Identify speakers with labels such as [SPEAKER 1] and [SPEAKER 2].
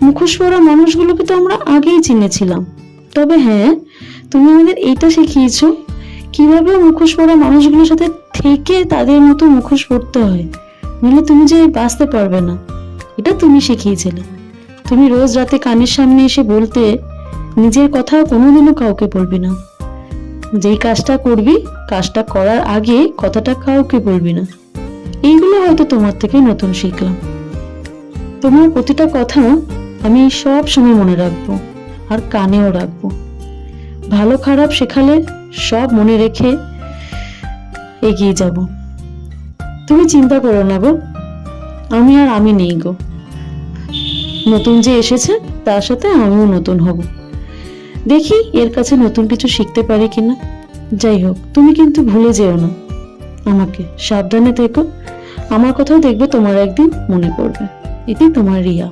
[SPEAKER 1] মুখোশ পরা মানুষগুলোকে তো আমরা আগেই চিনেছিলাম। তবে হ্যাঁ, তুমি আমাদের এইটা শিখিয়েছো কিভাবে মুখোশ পরা মানুষগুলোর সাথে থেকে তাদের মতো মুখোশ পরতে হয়, নাহলে তুমি যে বাঁচতে পারবে না। এটা তুমি শিখিয়েছিলে। তুমি রোজ রাতে কানের সামনে এসে বলতে, নিজের কথা কোনোদিনও কাউকে বলবি না, যেই কাজটা করবি কাজটা করার আগে কথাটা কাউকে বলবি না। এইগুলো হয়তো তোমার থেকে নতুন শিখলাম। তোমার প্রতিটা কথা আমি সব সময় মনে রাখবো, আর কানেও রাখবো। ভালো খারাপ শেখালে সব মনে রেখে এগিয়ে যাব। তুমি চিন্তা করো না গো, আমি নেই গো। নতুন যে এসেছে তার সাথে আমিও নতুন হব। দেখি এর কাছে নতুন কিছু শিখতে পারি কিনা। যাই হোক, তুমি কিন্তু ভুলে যেও না আমাকে। সাবধানে থেকো। আমার কথাও দেখবে তোমার একদিন মনে পড়বে। এটি তোমার রিয়া।